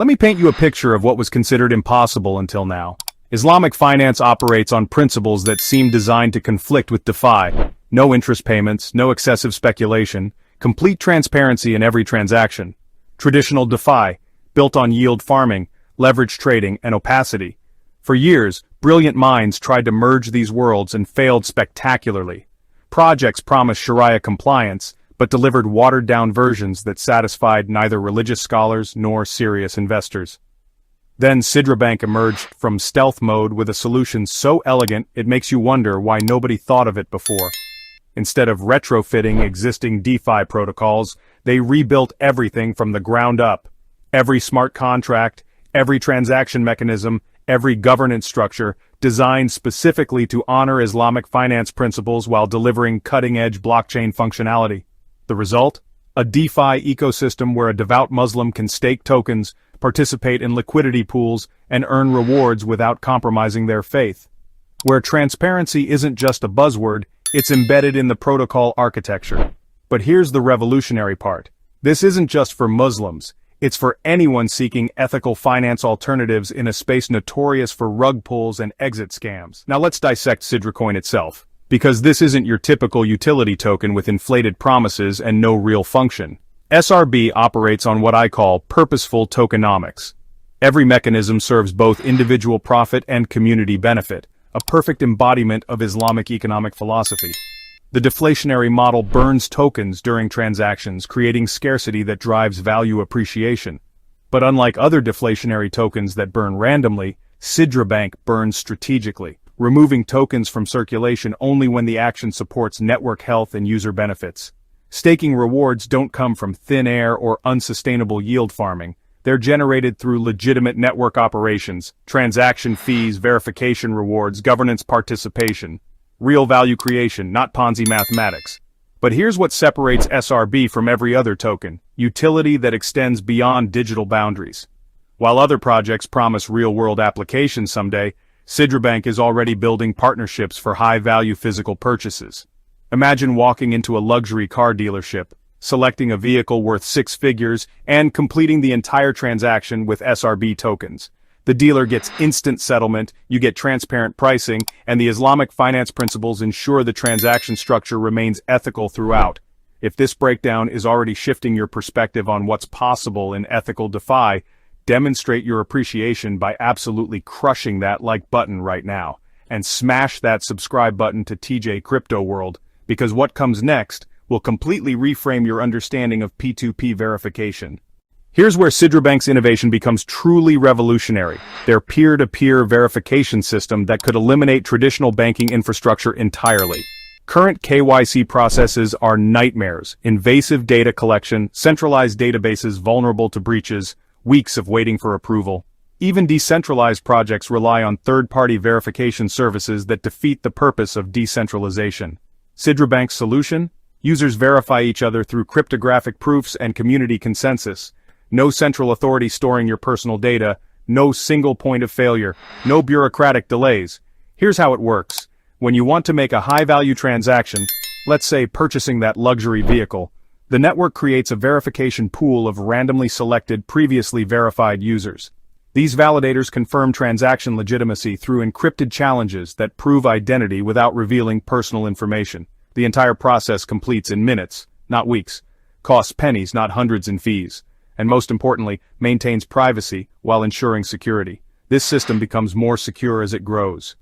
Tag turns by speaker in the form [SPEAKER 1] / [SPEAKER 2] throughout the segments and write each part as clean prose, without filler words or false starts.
[SPEAKER 1] Let me paint you a picture of what was considered impossible until now. Islamic finance operates on principles that seem designed to conflict with DeFi. No interest payments, no excessive speculation, complete transparency in every transaction. Traditional DeFi, built on yield farming, leverage trading, and opacity. For years, brilliant minds tried to merge these worlds and failed spectacularly. Projects promised Sharia compliance, but delivered watered-down versions that satisfied neither religious scholars nor serious investors. Then SidraBank emerged from stealth mode with a solution so elegant it makes you wonder why nobody thought of it before. Instead of retrofitting existing DeFi protocols, they rebuilt everything from the ground up. Every smart contract, every transaction mechanism, every governance structure, designed specifically to honor Islamic finance principles while delivering cutting-edge blockchain functionality. The result? A DeFi ecosystem where a devout Muslim can stake tokens, participate in liquidity pools, and earn rewards without compromising their faith. Where transparency isn't just a buzzword, it's embedded in the protocol architecture. But here's the revolutionary part. This isn't just for Muslims. It's for anyone seeking ethical finance alternatives in a space notorious for rug pulls and exit scams. Now let's dissect SidraCoin itself, because this isn't your typical utility token with inflated promises and no real function. SRB operates on what I call purposeful tokenomics. Every mechanism serves both individual profit and community benefit, a perfect embodiment of Islamic economic philosophy. The deflationary model burns tokens during transactions, creating scarcity that drives value appreciation. But unlike other deflationary tokens that burn randomly, SidraBank burns strategically, removing tokens from circulation only when the action supports network health and user benefits. Staking rewards don't come from thin air or unsustainable yield farming. They're generated through legitimate network operations, transaction fees, verification rewards, governance participation. Real value creation, not Ponzi mathematics. But here's what separates SRB from every other token: utility that extends beyond digital boundaries. While other projects promise real-world applications someday, SidraBank is already building partnerships for high-value physical purchases. Imagine walking into a luxury car dealership, selecting a vehicle worth 6 figures, and completing the entire transaction with SRB tokens. The dealer gets instant settlement, you get transparent pricing, and the Islamic finance principles ensure the transaction structure remains ethical throughout. If this breakdown is already shifting your perspective on what's possible in ethical DeFi, demonstrate your appreciation by absolutely crushing that like button right now, and smash that subscribe button to TJ Crypto World, because what comes next will completely reframe your understanding of P2P verification. Here's where SidraBank's innovation becomes truly revolutionary: their peer-to-peer verification system that could eliminate traditional banking infrastructure entirely. Current KYC processes are nightmares: invasive data collection, centralized databases vulnerable to breaches, weeks of waiting for approval. Even decentralized projects rely on third-party verification services that defeat the purpose of decentralization. SidraBank's solution? Users verify each other through cryptographic proofs and community consensus. No central authority storing your personal data, no single point of failure, no bureaucratic delays. Here's how it works. When you want to make a high-value transaction, let's say purchasing that luxury vehicle, the network creates a verification pool of randomly selected, previously verified users. These validators confirm transaction legitimacy through encrypted challenges that prove identity without revealing personal information. The entire process completes in minutes, not weeks, costs pennies, not hundreds in fees, and most importantly, maintains privacy while ensuring security. This system becomes more secure as it grows.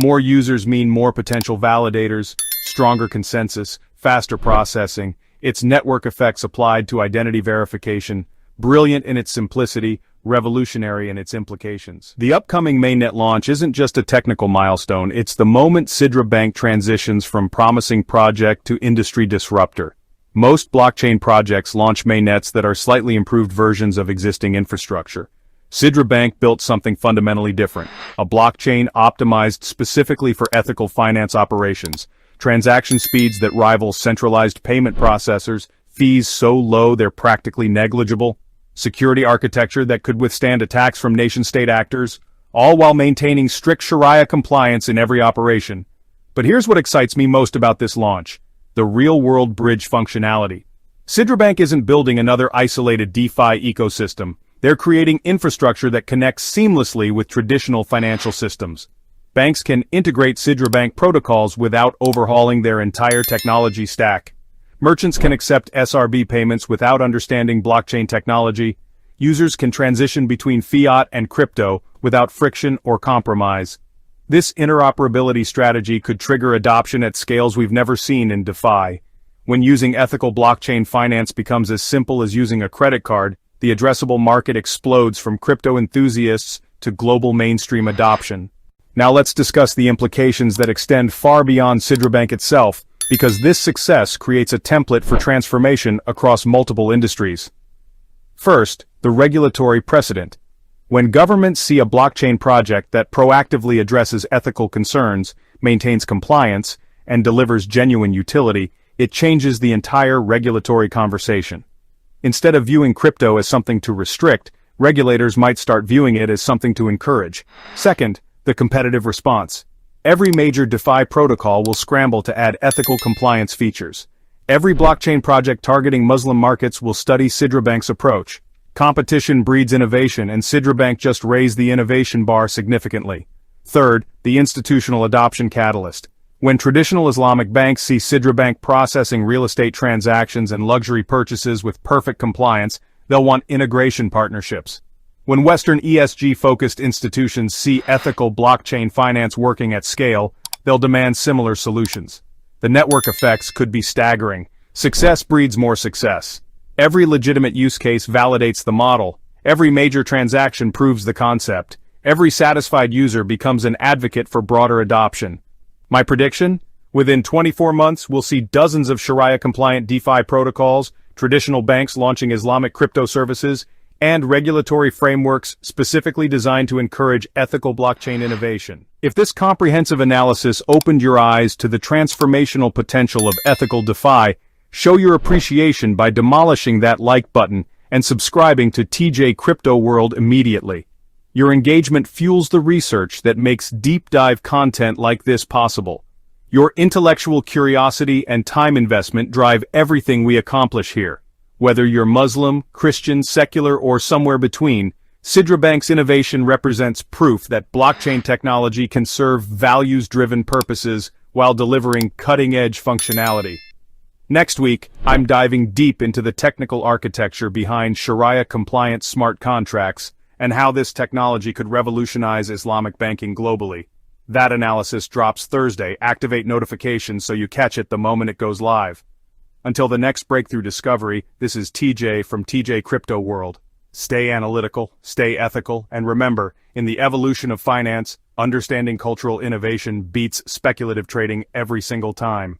[SPEAKER 1] More users mean more potential validators, stronger consensus, faster processing. Its network effects applied to identity verification, brilliant in its simplicity, revolutionary in its implications. The upcoming Mainnet launch isn't just a technical milestone, it's the moment SidraBank transitions from promising project to industry disruptor. Most blockchain projects launch mainnets that are slightly improved versions of existing infrastructure. SidraBank built something fundamentally different, a blockchain optimized specifically for ethical finance operations, transaction speeds that rival centralized payment processors, fees so low they're practically negligible, security architecture that could withstand attacks from nation-state actors, all while maintaining strict Sharia compliance in every operation. But here's what excites me most about this launch: the real-world bridge functionality. SidraBank isn't building another isolated DeFi ecosystem. They're creating infrastructure that connects seamlessly with traditional financial systems. Banks can integrate SidraBank protocols without overhauling their entire technology stack. Merchants can accept SRB payments without understanding blockchain technology. Users can transition between fiat and crypto without friction or compromise. This interoperability strategy could trigger adoption at scales we've never seen in DeFi. When using ethical blockchain finance becomes as simple as using a credit card, the addressable market explodes from crypto enthusiasts to global mainstream adoption. Now let's discuss the implications that extend far beyond SidraBank itself, because this success creates a template for transformation across multiple industries. First, the regulatory precedent. When governments see a blockchain project that proactively addresses ethical concerns, maintains compliance, and delivers genuine utility, it changes the entire regulatory conversation. Instead of viewing crypto as something to restrict, regulators might start viewing it as something to encourage. Second, the competitive response. Every major DeFi protocol will scramble to add ethical compliance features. Every blockchain project targeting Muslim markets will study SidraBank's approach. Competition breeds innovation, and SidraBank just raised the innovation bar significantly. Third, the institutional adoption catalyst. When traditional Islamic banks see SidraBank processing real estate transactions and luxury purchases with perfect compliance, they'll want integration partnerships. When Western ESG-focused institutions see ethical blockchain finance working at scale, they'll demand similar solutions. The network effects could be staggering. Success breeds more success. Every legitimate use case validates the model. Every major transaction proves the concept. Every satisfied user becomes an advocate for broader adoption. My prediction? Within 24 months, we'll see dozens of Sharia-compliant DeFi protocols, traditional banks launching Islamic crypto services, and regulatory frameworks specifically designed to encourage ethical blockchain innovation. If this comprehensive analysis opened your eyes to the transformational potential of ethical DeFi, show your appreciation by demolishing that like button and subscribing to TJ Crypto World immediately. Your engagement fuels the research that makes deep dive content like this possible. Your intellectual curiosity and time investment drive everything we accomplish here. Whether you're Muslim, Christian, secular, or somewhere between, SidraBank's innovation represents proof that blockchain technology can serve values-driven purposes while delivering cutting-edge functionality. Next week, I'm diving deep into the technical architecture behind Sharia-compliant smart contracts and how this technology could revolutionize Islamic banking globally. That analysis drops Thursday. Activate notifications so you catch it the moment it goes live. Until the next breakthrough discovery, this is TJ from TJ Crypto World. Stay analytical, stay ethical, and remember, in the evolution of finance, understanding cultural innovation beats speculative trading every single time.